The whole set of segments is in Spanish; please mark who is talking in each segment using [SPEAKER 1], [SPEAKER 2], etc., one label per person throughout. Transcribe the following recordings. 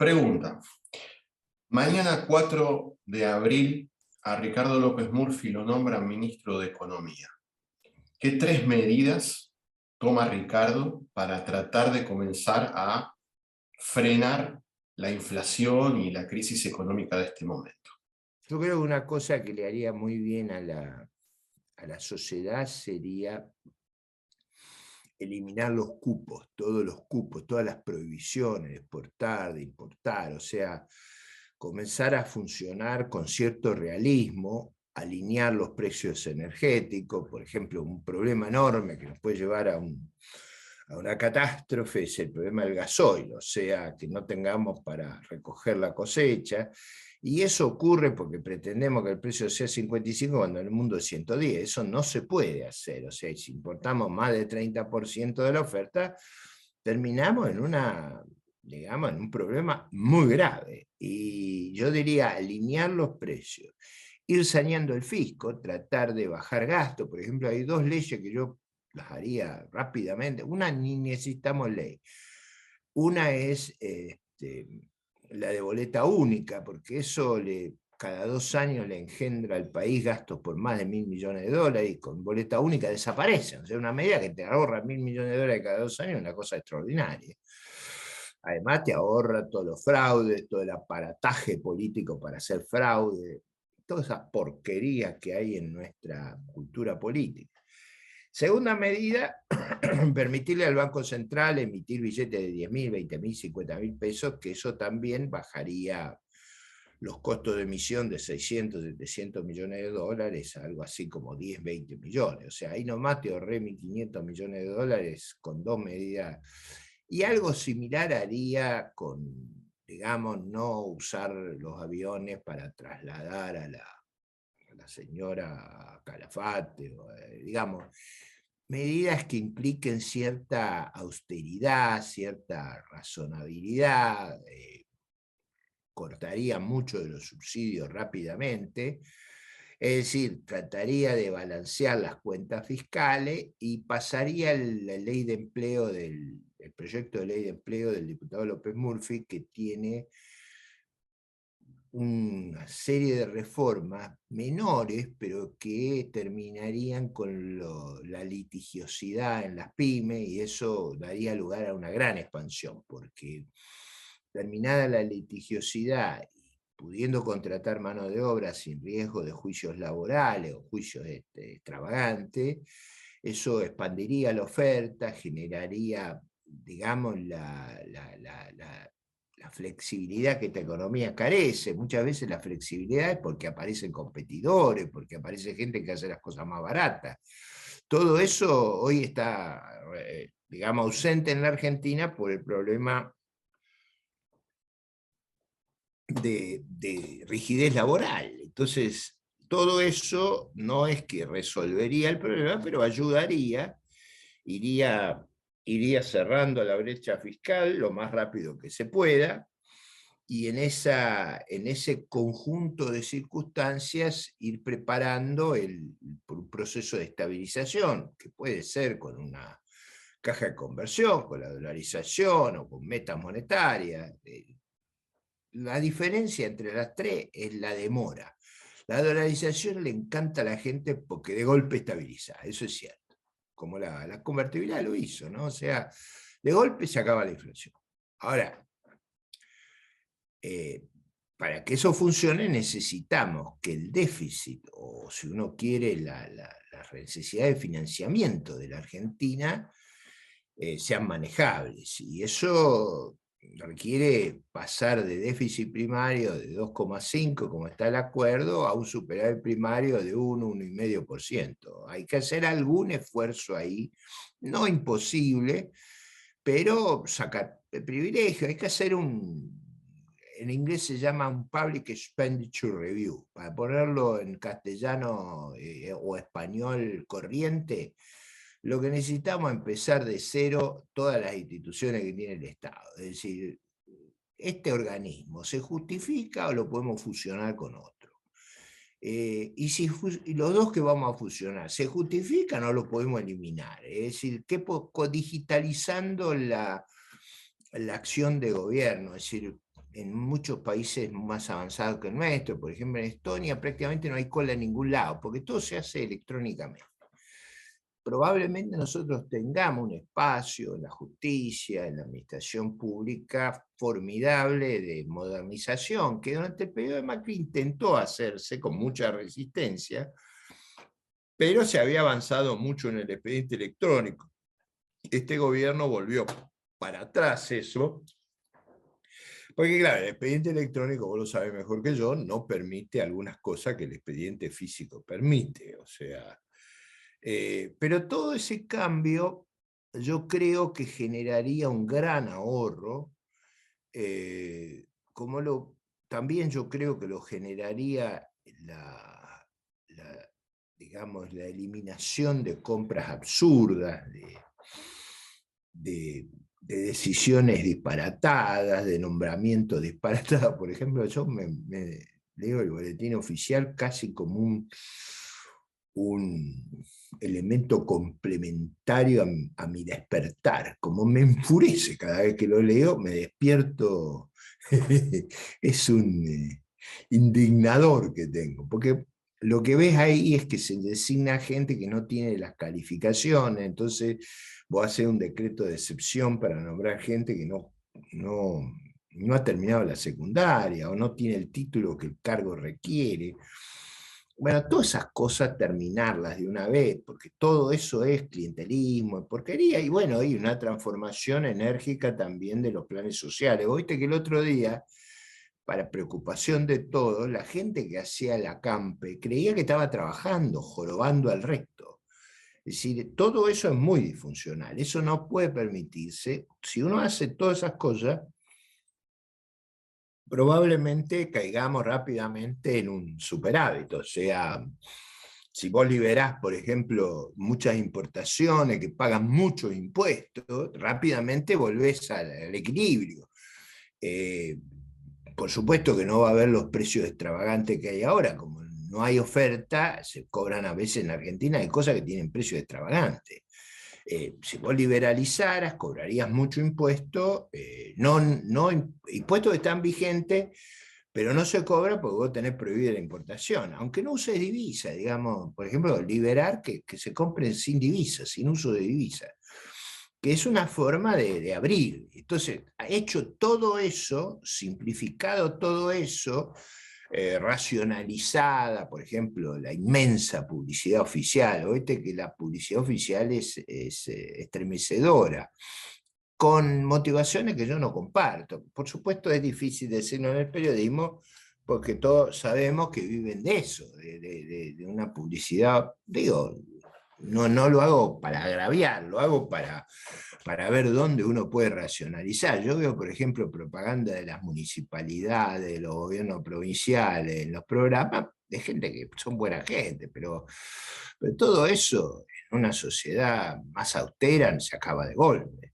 [SPEAKER 1] Pregunta. Mañana 4 de abril a Ricardo López Murphy lo nombran ministro de Economía. ¿Qué tres medidas toma Ricardo para tratar de comenzar a frenar la inflación y la crisis económica de este momento?
[SPEAKER 2] Yo creo que una cosa que le haría muy bien a la sociedad sería eliminar los cupos, todos los cupos, todas las prohibiciones de exportar, de importar, o sea, comenzar a funcionar con cierto realismo, alinear los precios energéticos. Por ejemplo, un problema enorme que nos puede llevar a una catástrofe es el problema del gasoil, o sea, que no tengamos para recoger la cosecha. Y eso ocurre porque pretendemos que el precio sea 55 cuando en el mundo es 110. Eso no se puede hacer. O sea, si importamos más del 30% de la oferta, terminamos digamos, en un problema muy grave. Y yo diría alinear los precios, ir saneando el fisco, tratar de bajar gasto. Por ejemplo, hay dos leyes que yo las haría rápidamente. Una, ni necesitamos ley. Una es la de boleta única, porque eso cada 2 años le engendra al país gastos por más de $1.000 millones, y con boleta única desaparecen. O sea, una medida que te ahorra $1.000 millones cada 2 años es una cosa extraordinaria. Además, te ahorra todos los fraudes, todo el aparataje político para hacer fraude, todas esas porquerías que hay en nuestra cultura política. Segunda medida, permitirle al Banco Central emitir billetes de 10.000, 20.000, 50.000 pesos, que eso también bajaría los costos de emisión de 600, 700 millones de dólares a algo así como 10, 20 millones. O sea, ahí nomás te ahorré 1.500 millones de dólares con dos medidas. Y algo similar haría con, digamos, no usar los aviones para trasladar a la señora Calafate, digamos, medidas que impliquen cierta austeridad, cierta razonabilidad, cortaría mucho de los subsidios rápidamente, es decir, trataría de balancear las cuentas fiscales y pasaría la ley de empleo el proyecto de ley de empleo del diputado López Murphy, que tiene una serie de reformas menores, pero que terminarían con la litigiosidad en las pymes, y eso daría lugar a una gran expansión, porque terminada la litigiosidad y pudiendo contratar mano de obra sin riesgo de juicios laborales o juicios extravagantes, eso expandiría la oferta, generaría, digamos, la flexibilidad que esta economía carece. Muchas veces la flexibilidad es porque aparecen competidores, porque aparece gente que hace las cosas más baratas. Todo eso hoy está, digamos, ausente en la Argentina por el problema de rigidez laboral. Entonces, todo eso no es que resolvería el problema, pero ayudaría, iría cerrando la brecha fiscal lo más rápido que se pueda, y en ese conjunto de circunstancias ir preparando un proceso de estabilización, que puede ser con una caja de conversión, con la dolarización o con metas monetarias. La diferencia entre las tres es la demora. La dolarización le encanta a la gente porque de golpe estabiliza, eso es cierto. Como la convertibilidad lo hizo, ¿no? O sea, de golpe se acaba la inflación. Ahora, para que eso funcione necesitamos que el déficit, o si uno quiere la necesidad de financiamiento de la Argentina, sean manejables. Y eso requiere pasar de déficit primario de 2,5, como está el acuerdo, a un superávit primario de 1, 1,5%. Hay que hacer algún esfuerzo ahí, no imposible, pero sacar el privilegio. Hay que hacer en inglés se llama un Public Expenditure Review, para ponerlo en castellano o español corriente. Lo que necesitamos es empezar de cero todas las instituciones que tiene el Estado. Es decir, ¿este organismo se justifica o lo podemos fusionar con otro? Y si los dos que vamos a fusionar se justifican o lo podemos eliminar. Es decir, digitalizando la acción de gobierno. Es decir, en muchos países más avanzados que el nuestro, por ejemplo en Estonia prácticamente no hay cola en ningún lado, porque todo se hace electrónicamente. Probablemente nosotros tengamos un espacio en la justicia, en la administración pública formidable de modernización, que durante el periodo de Macri intentó hacerse con mucha resistencia, pero se había avanzado mucho en el expediente electrónico. Este gobierno volvió para atrás eso, porque claro, el expediente electrónico, vos lo sabés mejor que yo, no permite algunas cosas que el expediente físico permite, o sea, pero todo ese cambio yo creo que generaría un gran ahorro, eh, como también yo creo que lo generaría la, digamos, la eliminación de compras absurdas, de decisiones disparatadas, de nombramientos disparatados. Por ejemplo, yo me leo el boletín oficial casi como un elemento complementario a mi despertar, como me enfurece cada vez que lo leo, me despierto, es un indignador que tengo, porque lo que ves ahí es que se designa gente que no tiene las calificaciones, entonces vos haces un decreto de excepción para nombrar gente que no ha terminado la secundaria o no tiene el título que el cargo requiere. Bueno, todas esas cosas terminarlas de una vez, porque todo eso es clientelismo, porquería, y bueno, hay una transformación enérgica también de los planes sociales. Oíste que el otro día, para preocupación de todos, la gente que hacía la campe creía que estaba trabajando, jorobando al resto. Es decir, todo eso es muy disfuncional, eso no puede permitirse. Si uno hace todas esas cosas, probablemente caigamos rápidamente en un superávit. O sea, si vos liberás, por ejemplo, muchas importaciones que pagan muchos impuestos, rápidamente volvés al equilibrio. Eh, por supuesto que no va a haber los precios extravagantes que hay ahora, como no hay oferta, se cobran a veces en Argentina, hay cosas que tienen precios extravagantes. Si vos liberalizaras, cobrarías mucho impuesto, impuestos que están vigentes, pero no se cobra porque vos tenés prohibida la importación, aunque no uses divisa, digamos, por ejemplo, liberar que se compren sin divisa, sin uso de divisa, que es una forma de abrir. Entonces, ha hecho todo eso, simplificado todo eso, racionalizada, por ejemplo, la inmensa publicidad oficial. Oíste que la publicidad oficial es estremecedora, con motivaciones que yo no comparto. Por supuesto es difícil decirlo en el periodismo, porque todos sabemos que viven de eso, de una publicidad, digo, no lo hago para agraviar, lo hago para ver dónde uno puede racionalizar. Yo veo, por ejemplo, propaganda de las municipalidades, de los gobiernos provinciales, en los programas de gente que son buena gente, pero todo eso en una sociedad más austera se acaba de golpe.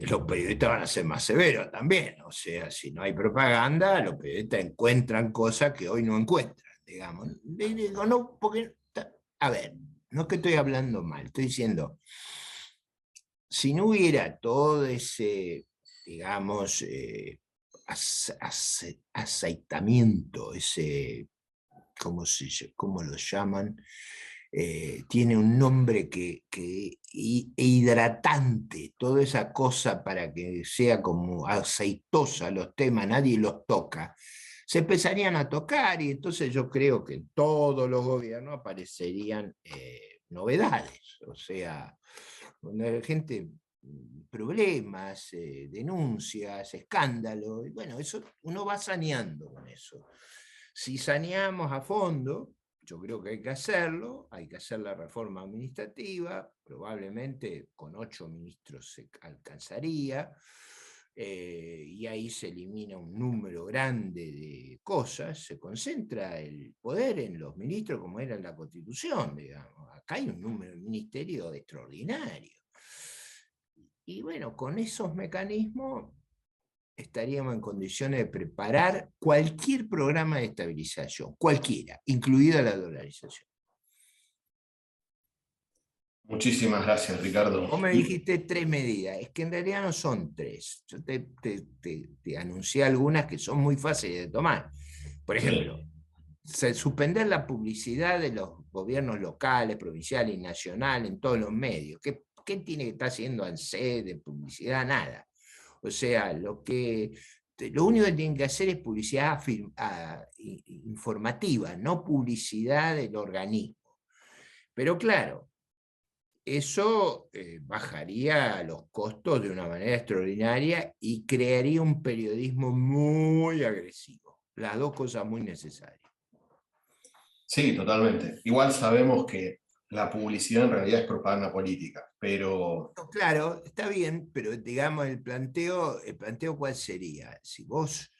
[SPEAKER 2] Los periodistas van a ser más severos también, o sea, si no hay propaganda, los periodistas encuentran cosas que hoy no encuentran, digamos. Digo, no, porque, a ver, no es que estoy hablando mal, estoy diciendo, si no hubiera todo ese, digamos, aceitamiento, ese, ¿cómo lo llaman? Tiene un nombre hidratante, toda esa cosa para que sea como aceitosa los temas, nadie los toca. Se empezarían a tocar y entonces yo creo que en todos los gobiernos aparecerían novedades, o sea, donde la gente problemas, denuncias, escándalos, y bueno, eso uno va saneando con eso. Si saneamos a fondo, yo creo que hay que hacer la reforma administrativa, probablemente con 8 ministros se alcanzaría, y ahí se elimina un número grande de cosas, se concentra el poder en los ministros como era en la Constitución, digamos. Acá hay un número de ministerio extraordinario. Y bueno, con esos mecanismos estaríamos en condiciones de preparar cualquier programa de estabilización, cualquiera, incluida la dolarización.
[SPEAKER 1] Muchísimas gracias, Ricardo.
[SPEAKER 2] Vos me dijiste tres medidas, es que en realidad no son tres. Yo te anuncié algunas que son muy fáciles de tomar. Por ejemplo,
[SPEAKER 1] Sí,
[SPEAKER 2] suspender la publicidad de los gobiernos locales, provinciales y nacionales en todos los medios. ¿Qué tiene que estar haciendo ANSES de publicidad? Nada. O sea, lo único que tienen que hacer es publicidad informativa, no publicidad del organismo. Pero claro, eso bajaría los costos de una manera extraordinaria y crearía un periodismo muy agresivo. Las dos cosas muy necesarias.
[SPEAKER 1] sí, totalmente. Igual sabemos que la publicidad en realidad es propaganda política, pero
[SPEAKER 2] No, claro, está bien, pero digamos el planteo ¿cuál sería? Si vos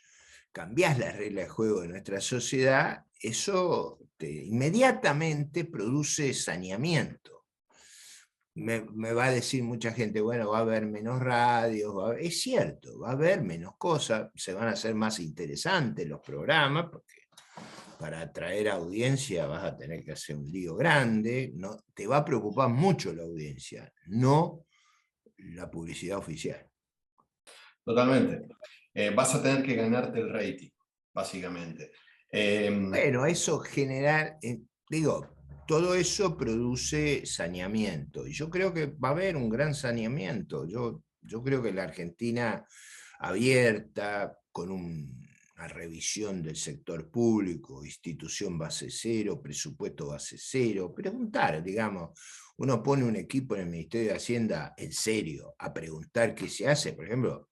[SPEAKER 2] cambiás las reglas de juego de nuestra sociedad, eso inmediatamente produce saneamiento. Me va a decir mucha gente, bueno, va a haber menos radios, es cierto, va a haber menos cosas, se van a hacer más interesantes los programas, porque para atraer audiencia vas a tener que hacer un lío grande, no, te va a preocupar mucho la audiencia, no la publicidad oficial.
[SPEAKER 1] totalmente. Vas a tener que ganarte el rating, básicamente.
[SPEAKER 2] Bueno, eso generar, digo, todo eso produce saneamiento y yo creo que va a haber un gran saneamiento. Yo creo que la Argentina abierta, con una revisión del sector público, institución base cero, presupuesto base cero, preguntar, digamos, uno pone un equipo en el Ministerio de Hacienda en serio a preguntar qué se hace, por ejemplo.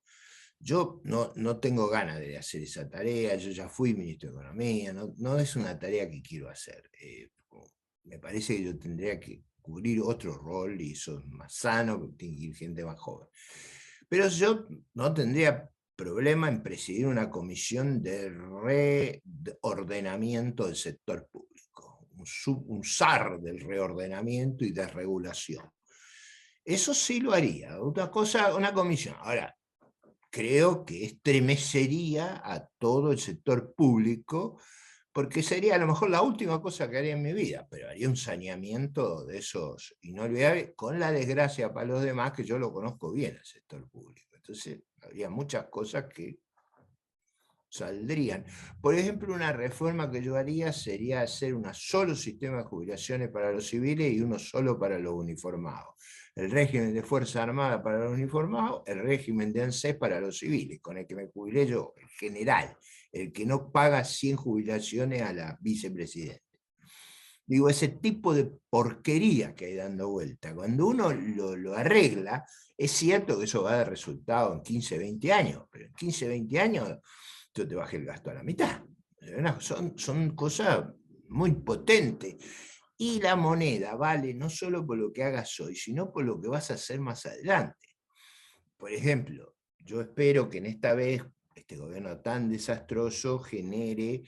[SPEAKER 2] Yo no tengo ganas de hacer esa tarea, yo ya fui ministro de Economía, no es una tarea que quiero hacer. Me parece que yo tendría que cubrir otro rol y eso es más sano, que tiene que ir gente más joven. Pero yo no tendría problema en presidir una comisión de reordenamiento del sector público, un SAR del reordenamiento y desregulación. Eso sí lo haría, otra cosa, una comisión. Ahora, creo que estremecería a todo el sector público, porque sería a lo mejor la última cosa que haría en mi vida, pero haría un saneamiento de esos inolvidables, con la desgracia para los demás que yo lo conozco bien el sector público. Entonces, habría muchas cosas que saldrían. Por ejemplo, una reforma que yo haría sería hacer un solo sistema de jubilaciones para los civiles y uno solo para los uniformados. El régimen de Fuerza Armada para los uniformados, el régimen de ANSES para los civiles, con el que me jubilé yo, el general, el que no paga 100 jubilaciones a la vicepresidenta. Digo, ese tipo de porquería que hay dando vuelta, cuando uno lo arregla, es cierto que eso va a dar resultado en 15, 20 años, pero en 15, 20 años yo te bajé el gasto a la mitad. Son cosas muy potentes. Y la moneda vale no solo por lo que hagas hoy, sino por lo que vas a hacer más adelante. Por ejemplo, yo espero que en esta vez este gobierno tan desastroso genere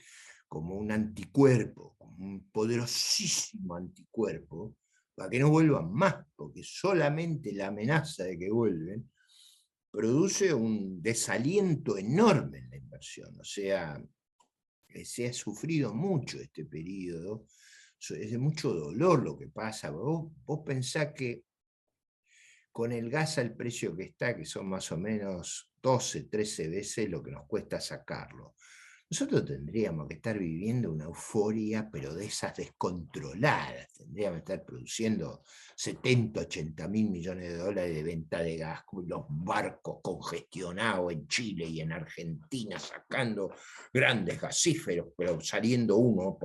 [SPEAKER 2] como un anticuerpo, como un poderosísimo anticuerpo, para que no vuelvan más, porque solamente la amenaza de que vuelven produce un desaliento enorme en la inversión. O sea, se ha sufrido mucho este periodo, es de mucho dolor lo que pasa. Vos pensás que con el gas al precio que está, que son más o menos 12, 13 veces lo que nos cuesta sacarlo, nosotros tendríamos que estar viviendo una euforia, pero de esas descontroladas. Tendríamos que estar produciendo 70, 80 mil millones de dólares de venta de gas, los barcos congestionados en Chile y en Argentina, sacando grandes gasíferos, pero saliendo uno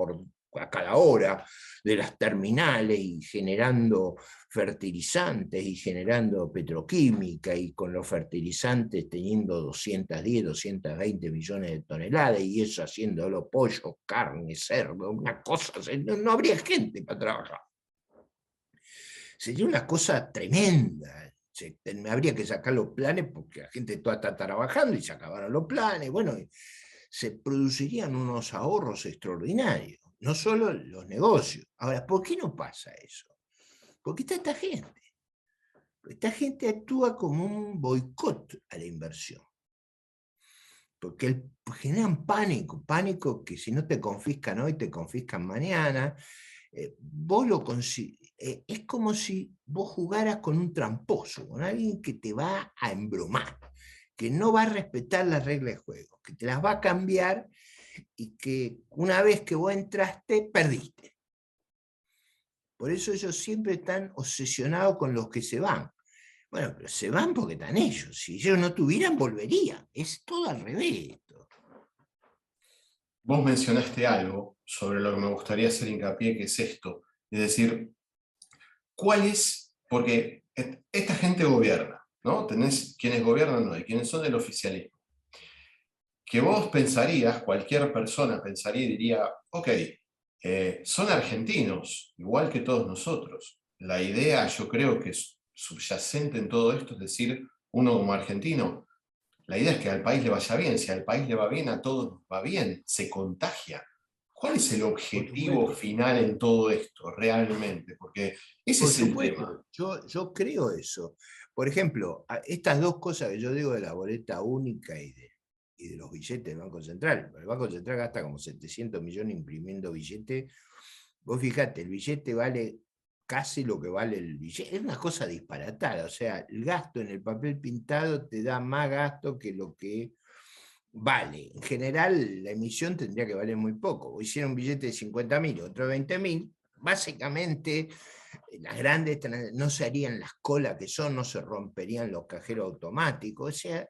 [SPEAKER 2] a cada hora de las terminales y generando fertilizantes y generando petroquímica y con los fertilizantes teniendo 210, 220 millones de toneladas y eso haciéndolo pollo, carne, cerdo, una cosa, no habría gente para trabajar. Sería una cosa tremenda. Habría que sacar los planes porque la gente toda está trabajando y se acabaron los planes. Bueno, se producirían unos ahorros extraordinarios, no solo los negocios. Ahora, ¿por qué no pasa eso? Porque está esta gente. Esta gente actúa como un boicot a la inversión. Porque generan pánico que si no te confiscan hoy, te confiscan mañana. Vos Es como si vos jugaras con un tramposo, con alguien que te va a embromar, que no va a respetar las reglas de juego, que te las va a cambiar y que una vez que vos entraste, perdiste. Por eso ellos siempre están obsesionados con los que se van. Bueno, pero se van porque están ellos. Si ellos no tuvieran, volverían. Es todo al revés esto.
[SPEAKER 1] Vos mencionaste algo sobre lo que me gustaría hacer hincapié, que es esto. Es decir, ¿cuál es? Porque esta gente gobierna, ¿no? Tenés quienes gobiernan, no, y quienes son del oficialismo. Que vos pensarías, cualquier persona pensaría y diría, ok, son argentinos, igual que todos nosotros. La idea, yo creo que es subyacente en todo esto, es decir, uno como argentino, la idea es que al país le vaya bien. Si al país le va bien, a todos nos va bien, se contagia. ¿Cuál es el
[SPEAKER 2] Por
[SPEAKER 1] objetivo
[SPEAKER 2] supuesto.
[SPEAKER 1] final en todo esto, realmente? Porque ese
[SPEAKER 2] Por
[SPEAKER 1] es el tema.
[SPEAKER 2] supuesto, yo creo eso. Por ejemplo, estas dos cosas que yo digo de la boleta única y de los billetes del Banco Central. El Banco Central gasta como 700 millones imprimiendo billetes. Vos fijate, el billete vale casi lo que vale el billete. Es una cosa disparatada. O sea, el gasto en el papel pintado te da más gasto que lo que vale. En general, la emisión tendría que valer muy poco. O hicieron un billete de 50.000, otro de 20.000. Básicamente, las grandes no se harían las colas que son, no se romperían los cajeros automáticos. O sea,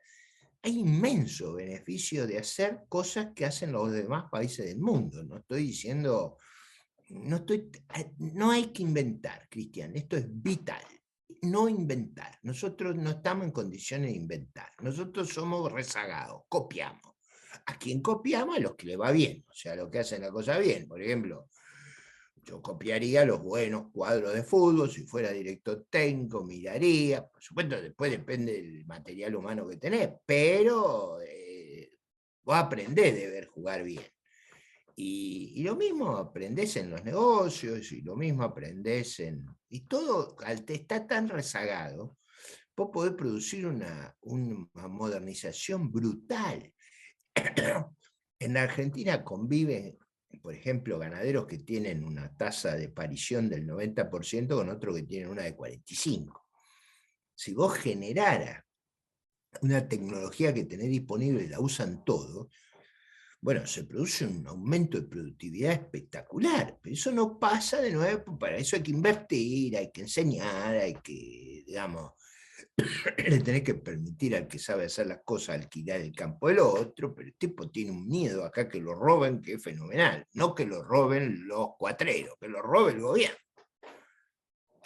[SPEAKER 2] hay inmenso beneficio de hacer cosas que hacen los demás países del mundo. No estoy diciendo, no hay que inventar, Cristian, esto es vital. No inventar. Nosotros no estamos en condiciones de inventar. Nosotros somos rezagados, copiamos. ¿A quién copiamos? A los que le va bien, o sea, a los que hacen la cosa bien. Por ejemplo, yo copiaría los buenos cuadros de fútbol, si fuera director técnico, miraría. Por supuesto, después depende del material humano que tenés, pero vos aprendés de ver jugar bien. Y lo mismo aprendés en los negocios, y lo mismo aprendés en... Y todo, al te está tan rezagado, vos podés producir una modernización brutal. En Argentina conviven, por ejemplo, ganaderos que tienen una tasa de parición del 90% con otros que tienen una de 45%. Si vos generaras una tecnología que tenés disponible y la usan todos, bueno, se produce un aumento de productividad espectacular, pero eso no pasa de nuevo, para eso hay que invertir, hay que enseñar, hay que, digamos, le tenés que permitir al que sabe hacer las cosas alquilar el campo del otro, pero el tipo tiene un miedo acá que lo roben, que es fenomenal, no que lo roben los cuatreros, que lo robe el gobierno.